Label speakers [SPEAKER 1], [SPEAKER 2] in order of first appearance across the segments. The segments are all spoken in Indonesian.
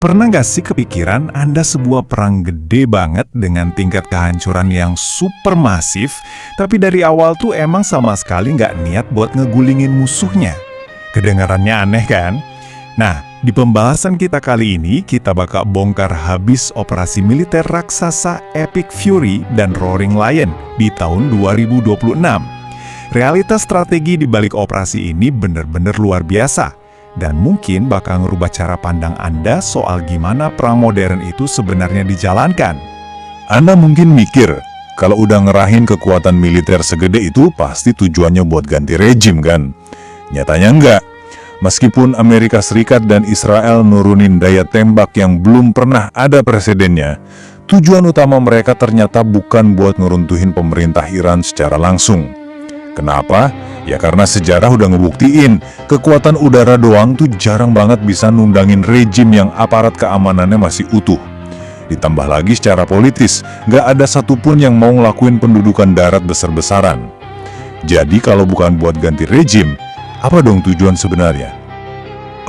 [SPEAKER 1] Pernah nggak sih kepikiran ada sebuah perang gede banget dengan tingkat kehancuran yang super masif, tapi dari awal tuh emang sama sekali nggak niat buat ngegulingin musuhnya? Kedengarannya aneh kan? Nah, di pembahasan kita kali ini, kita bakal bongkar habis operasi militer raksasa Epic Fury dan Roaring Lion di tahun 2026. Realitas strategi di balik operasi ini bener-bener luar biasa. Dan mungkin bakal ngerubah cara pandang Anda soal gimana perang modern itu sebenarnya dijalankan.
[SPEAKER 2] Anda mungkin mikir, kalau udah ngerahin kekuatan militer segede itu pasti tujuannya buat ganti rejim kan? Nyatanya enggak. Meskipun Amerika Serikat dan Israel nurunin daya tembak yang belum pernah ada presidennya, tujuan utama mereka ternyata bukan buat ngeruntuhin pemerintah Iran secara langsung. Kenapa? Ya karena sejarah udah ngebuktiin, kekuatan udara doang tuh jarang banget bisa nundangin rejim yang aparat keamanannya masih utuh. Ditambah lagi secara politis, gak ada satupun yang mau ngelakuin pendudukan darat besar-besaran. Jadi kalau bukan buat ganti rejim, apa dong tujuan sebenarnya?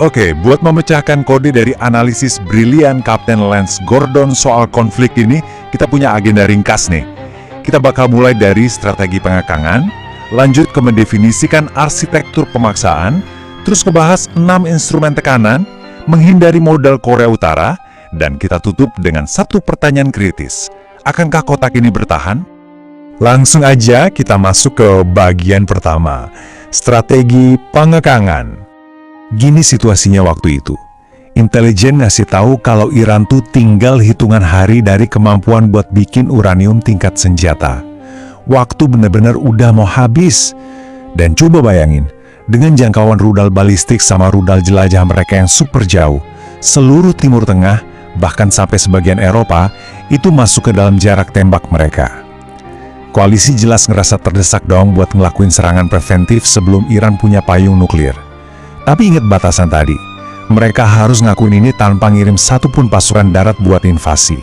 [SPEAKER 2] Oke, buat memecahkan kode dari analisis brilian Kapten Lance Gordon soal konflik ini, kita punya agenda ringkas nih. Kita bakal mulai dari strategi pengekangan, lanjut ke mendefinisikan arsitektur pemaksaan, terus ngebahas 6 instrumen tekanan, menghindari modal Korea Utara, dan kita tutup dengan satu pertanyaan kritis. Akankah kotak ini bertahan? Langsung aja kita masuk ke bagian pertama, strategi pengekangan. Gini situasinya waktu itu. Intelijen ngasih tahu kalau Iran tuh tinggal hitungan hari dari kemampuan buat bikin uranium tingkat senjata. Waktu benar-benar udah mau habis. Dan coba bayangin, dengan jangkauan rudal balistik sama rudal jelajah mereka yang super jauh, seluruh Timur Tengah, bahkan sampai sebagian Eropa, itu masuk ke dalam jarak tembak mereka. Koalisi jelas ngerasa terdesak dong buat ngelakuin serangan preventif sebelum Iran punya payung nuklir. Tapi ingat batasan tadi, mereka harus ngakuin ini tanpa ngirim satupun pasukan darat buat invasi.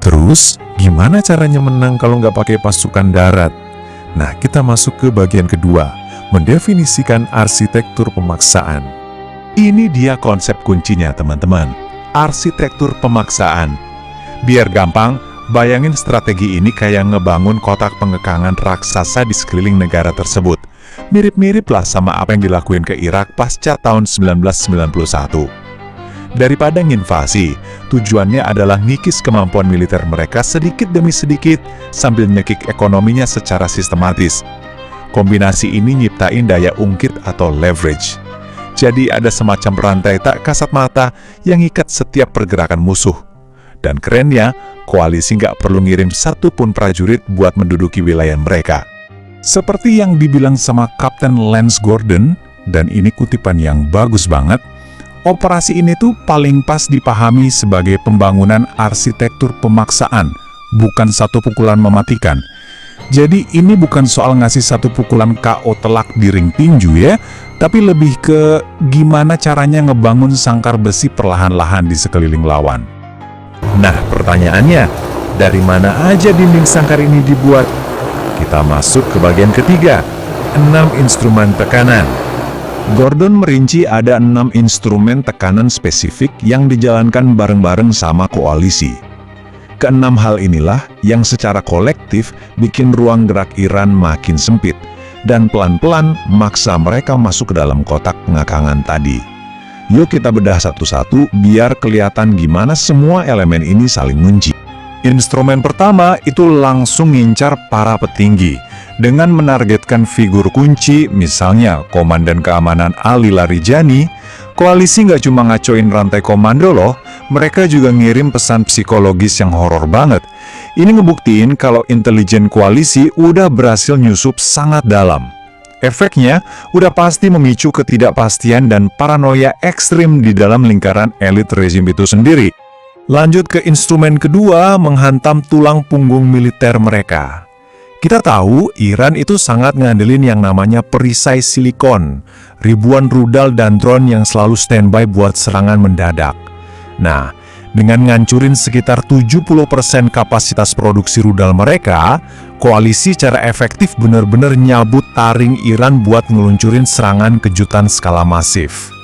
[SPEAKER 2] Terus, gimana caranya menang kalau nggak pakai pasukan darat? Nah, kita masuk ke bagian kedua, mendefinisikan arsitektur pemaksaan. Ini dia konsep kuncinya, teman-teman. Arsitektur pemaksaan. Biar gampang, bayangin strategi ini kayak ngebangun kotak pengekangan raksasa di sekeliling negara tersebut. Mirip-mirip lah sama apa yang dilakuin ke Irak pasca tahun 1991. Daripada nginvasi, tujuannya adalah ngikis kemampuan militer mereka sedikit demi sedikit sambil nyekik ekonominya secara sistematis. Kombinasi ini nyiptain daya ungkit atau leverage. Jadi ada semacam rantai tak kasat mata yang ikat setiap pergerakan musuh. Dan kerennya, koalisi nggak perlu ngirim satupun prajurit buat menduduki wilayah mereka. Seperti yang dibilang sama Kapten Lance Gordon, dan ini kutipan yang bagus banget, operasi ini tuh paling pas dipahami sebagai pembangunan arsitektur pemaksaan, bukan satu pukulan mematikan. Jadi ini bukan soal ngasih satu pukulan KO telak di ring tinju ya, tapi lebih ke gimana caranya ngebangun sangkar besi perlahan-lahan di sekeliling lawan. Nah, pertanyaannya, dari mana aja dinding sangkar ini dibuat? Kita masuk ke bagian ketiga, 6 instrumen tekanan. Gordon merinci ada 6 instrumen tekanan spesifik yang dijalankan bareng-bareng sama koalisi. Keenam hal inilah yang secara kolektif bikin ruang gerak Iran makin sempit dan pelan-pelan maksa mereka masuk ke dalam kotak pengekangan tadi. Yuk kita bedah satu-satu biar kelihatan gimana semua elemen ini saling ngunci. Instrumen pertama itu langsung ngincar para petinggi. Dengan menargetkan figur kunci, misalnya Komandan Keamanan Ali Larijani, koalisi nggak cuma ngacoin rantai komando loh, mereka juga ngirim pesan psikologis yang horor banget. Ini ngebuktiin kalau intelijen koalisi udah berhasil nyusup sangat dalam. Efeknya udah pasti memicu ketidakpastian dan paranoia ekstrim di dalam lingkaran elit rezim itu sendiri. Lanjut ke instrumen kedua, menghantam tulang punggung militer mereka. Kita tahu Iran itu sangat ngandelin yang namanya perisai silikon, ribuan rudal dan drone yang selalu standby buat serangan mendadak. Nah, dengan ngancurin sekitar 70% kapasitas produksi rudal mereka, koalisi secara efektif benar-benar nyabut taring Iran buat ngeluncurin serangan kejutan skala masif.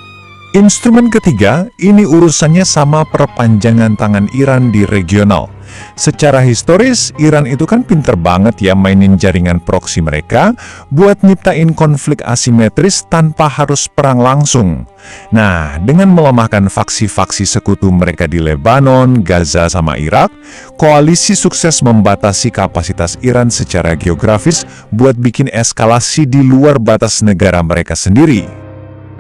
[SPEAKER 1] Instrumen ketiga, ini urusannya sama perpanjangan tangan Iran di regional. Secara historis, Iran itu kan pinter banget ya mainin jaringan proksi mereka buat nyiptain konflik asimetris tanpa harus perang langsung. Nah, dengan melemahkan faksi-faksi sekutu mereka di Lebanon, Gaza, sama Irak, koalisi sukses membatasi kapasitas Iran secara geografis buat bikin eskalasi di luar batas negara mereka sendiri.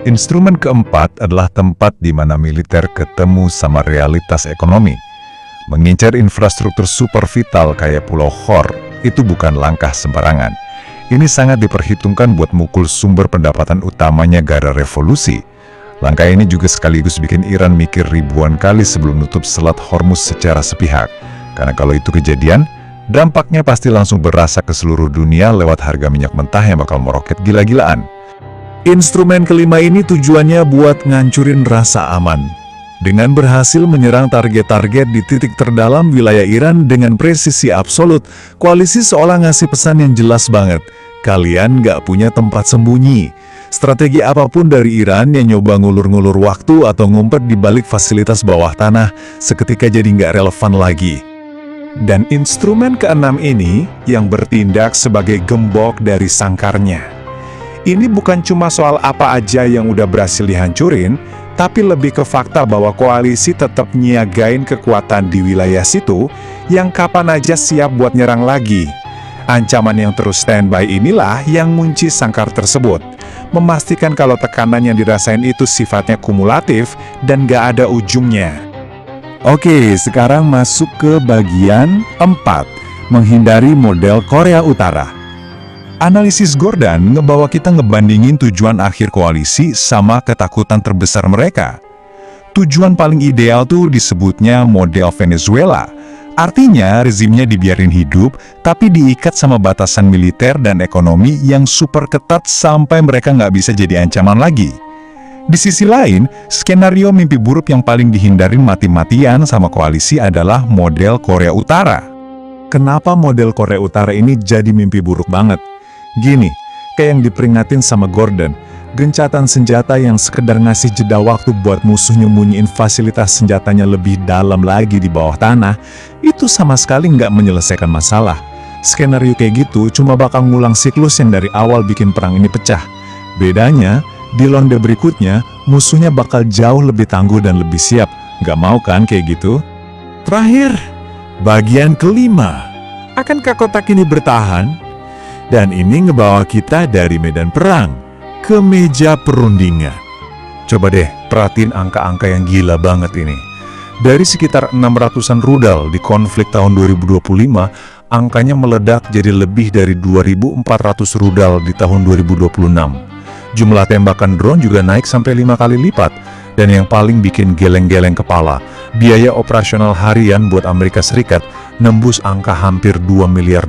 [SPEAKER 2] Instrumen keempat adalah tempat di mana militer ketemu sama realitas ekonomi. Mengincar infrastruktur super vital kayak Pulau Khor itu bukan langkah sembarangan. Ini sangat diperhitungkan buat mukul sumber pendapatan utamanya negara revolusi. Langkah ini juga sekaligus bikin Iran mikir ribuan kali sebelum nutup Selat Hormuz secara sepihak. Karena kalau itu kejadian, dampaknya pasti langsung berasa ke seluruh dunia lewat harga minyak mentah yang bakal meroket gila-gilaan.
[SPEAKER 1] Instrumen kelima ini tujuannya buat ngancurin rasa aman. Dengan berhasil menyerang target-target di titik terdalam wilayah Iran dengan presisi absolut, koalisi seolah ngasih pesan yang jelas banget. Kalian nggak punya tempat sembunyi. Strategi apapun dari Iran yang nyoba ngulur-ngulur waktu atau ngumpet di balik fasilitas bawah tanah, seketika jadi nggak relevan lagi. Dan instrumen keenam ini yang bertindak sebagai gembok dari sangkarnya. Ini bukan cuma soal apa aja yang udah berhasil dihancurin, tapi lebih ke fakta bahwa koalisi tetap nyiagain kekuatan di wilayah situ yang kapan aja siap buat nyerang lagi. Ancaman yang terus standby inilah yang ngunci sangkar tersebut, memastikan kalau tekanan yang dirasain itu sifatnya kumulatif dan gak ada ujungnya. Oke, sekarang masuk ke bagian 4, menghindari model Korea Utara. Analisis Gordon ngebawa kita ngebandingin tujuan akhir koalisi sama ketakutan terbesar mereka. Tujuan paling ideal tuh disebutnya model Venezuela. Artinya rezimnya dibiarin hidup, tapi diikat sama batasan militer dan ekonomi yang super ketat sampai mereka nggak bisa jadi ancaman lagi. Di sisi lain, skenario mimpi buruk yang paling dihindarin mati-matian sama koalisi adalah model Korea Utara. Kenapa model Korea Utara ini jadi mimpi buruk banget? Gini, kayak yang diperingatin sama Gordon, gencatan senjata yang sekedar ngasih jeda waktu buat musuh nyembunyiin fasilitas senjatanya lebih dalam lagi di bawah tanah, itu sama sekali nggak menyelesaikan masalah. Skenario kayak gitu cuma bakal ngulang siklus yang dari awal bikin perang ini pecah. Bedanya, di ronde berikutnya, musuhnya bakal jauh lebih tangguh dan lebih siap. Nggak mau kan kayak gitu? Terakhir, bagian kelima. Akankah kotak ini bertahan? Dan ini ngebawa kita dari medan perang ke meja perundingan. Coba deh, perhatiin angka-angka yang gila banget ini. Dari sekitar 600-an rudal di konflik tahun 2025, angkanya meledak jadi lebih dari 2.400 rudal di tahun 2026. Jumlah tembakan drone juga naik sampai 5 kali lipat. Dan yang paling bikin geleng-geleng kepala, biaya operasional harian buat Amerika Serikat nembus angka hampir $2 miliar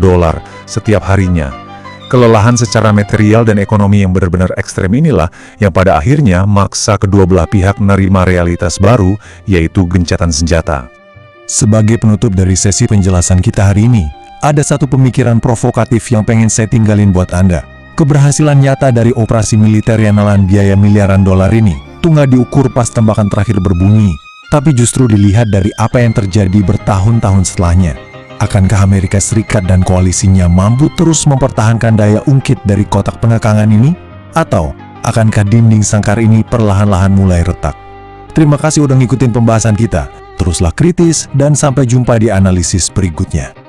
[SPEAKER 1] setiap harinya. Kelelahan secara material dan ekonomi yang benar-benar ekstrem inilah yang pada akhirnya maksa kedua belah pihak menerima realitas baru, yaitu gencatan senjata. Sebagai penutup dari sesi penjelasan kita hari ini, ada satu pemikiran provokatif yang pengen saya tinggalin buat Anda. Keberhasilan nyata dari operasi militer yang nelan biaya miliaran dolar ini tuh nggak diukur pas tembakan terakhir berbunyi, tapi justru dilihat dari apa yang terjadi bertahun-tahun setelahnya. Akankah Amerika Serikat dan koalisinya mampu terus mempertahankan daya ungkit dari kotak pengekangan ini? Atau akankah dinding sangkar ini perlahan-lahan mulai retak? Terima kasih udah ngikutin pembahasan kita. Teruslah kritis dan sampai jumpa di analisis berikutnya.